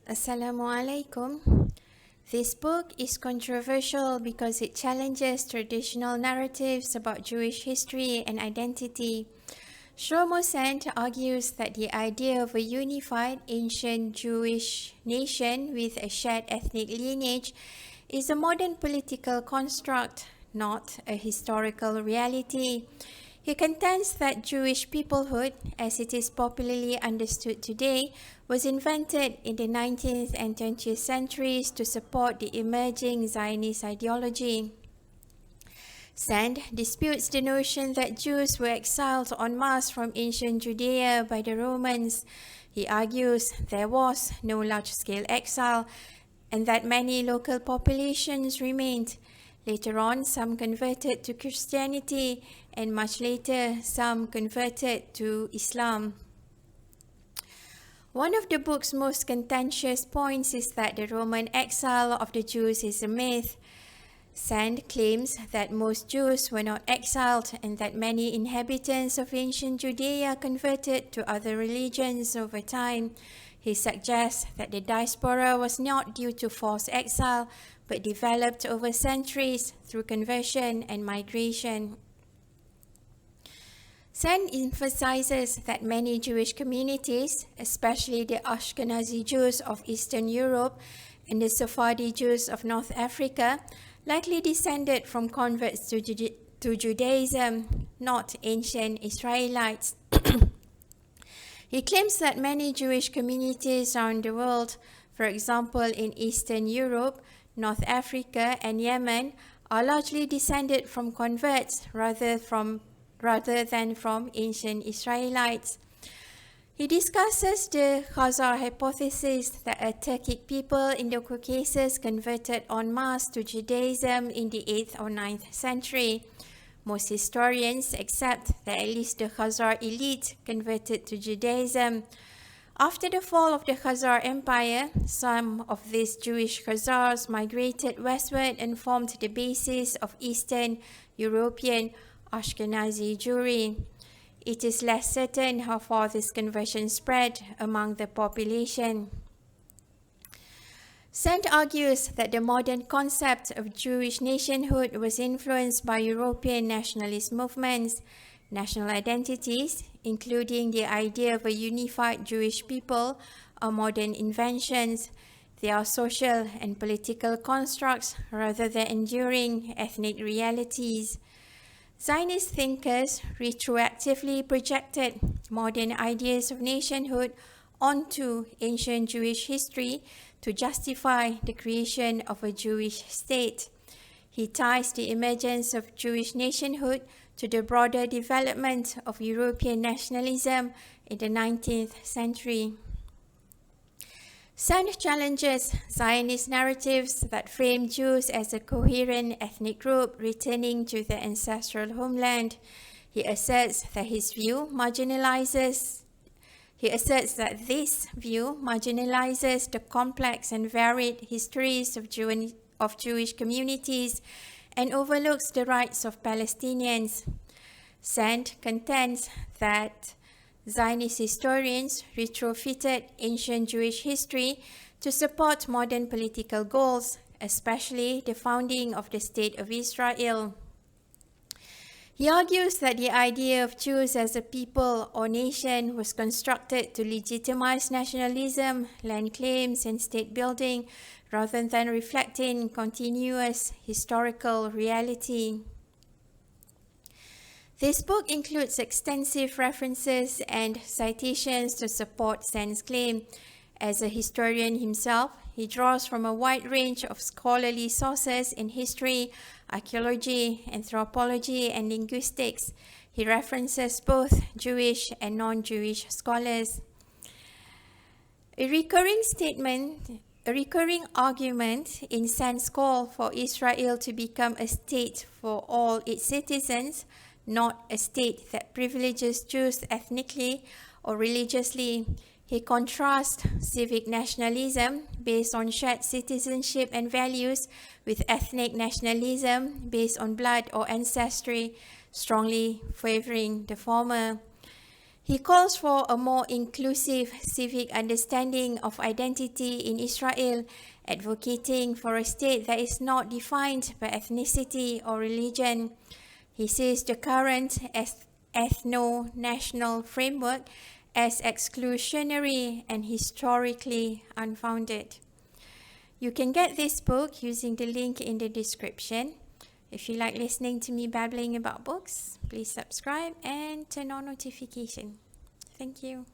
Assalamualaikum. This book is controversial because it challenges traditional narratives about Jewish history and identity. Shlomo Sand argues that the idea of a unified ancient Jewish nation with a shared ethnic lineage is a modern political construct, not a historical reality. He contends that Jewish peoplehood, as it is popularly understood today, was invented in the 19th and 20th centuries to support the emerging Zionist ideology. Sand disputes the notion that Jews were exiled en masse from ancient Judea by the Romans. He argues there was no large-scale exile and that many local populations remained. Later on, some converted to Christianity, and much later, some converted to Islam. One of the book's most contentious points is that the Roman exile of the Jews is a myth. Sand claims that most Jews were not exiled and that many inhabitants of ancient Judea converted to other religions over time. He suggests that the diaspora was not due to forced exile, but developed over centuries through conversion and migration. Sand emphasizes that many Jewish communities, especially the Ashkenazi Jews of Eastern Europe and the Sephardi Jews of North Africa, likely descended from converts to Judaism, not ancient Israelites. He claims that many Jewish communities around the world, for example in Eastern Europe, North Africa and Yemen, are largely descended from converts rather than from ancient Israelites. He discusses the Khazar hypothesis that a Turkic people in the Caucasus converted en masse to Judaism in the 8th or 9th century. Most historians accept that at least the Khazar elite converted to Judaism. After the fall of the Khazar Empire, some of these Jewish Khazars migrated westward and formed the basis of Eastern European Ashkenazi Jewry. It is less certain how far this conversion spread among the population. Sand argues that the modern concept of Jewish nationhood was influenced by European nationalist movements. National identities, including the idea of a unified Jewish people, are modern inventions. They are social and political constructs rather than enduring ethnic realities. Zionist thinkers retroactively projected modern ideas of nationhood onto ancient Jewish history to justify the creation of a Jewish state. He ties the emergence of Jewish nationhood to the broader development of European nationalism in the 19th century. Sand challenges Zionist narratives that frame Jews as a coherent ethnic group returning to their ancestral homeland. He asserts that this view marginalizes the complex and varied histories of Jewish communities and overlooks the rights of Palestinians. Sand contends that Zionist historians retrofitted ancient Jewish history to support modern political goals, especially the founding of the State of Israel. He argues that the idea of Jews as a people or nation was constructed to legitimize nationalism, land claims, and state building, rather than reflecting continuous historical reality. This book includes extensive references and citations to support Sand's claim. As a historian himself, he draws from a wide range of scholarly sources in history, archaeology, anthropology, and linguistics. He references both Jewish and non-Jewish scholars. A recurring argument in Sand's call for Israel to become a state for all its citizens, not a state that privileges Jews ethnically or religiously. He contrasts civic nationalism based on shared citizenship and values with ethnic nationalism based on blood or ancestry, strongly favoring the former. He calls for a more inclusive civic understanding of identity in Israel, advocating for a state that is not defined by ethnicity or religion. He sees the current ethno-national framework as exclusionary and historically unfounded. You can get this book using the link in the description. If you like listening to me babbling about books, please subscribe and turn on notification. Thank you.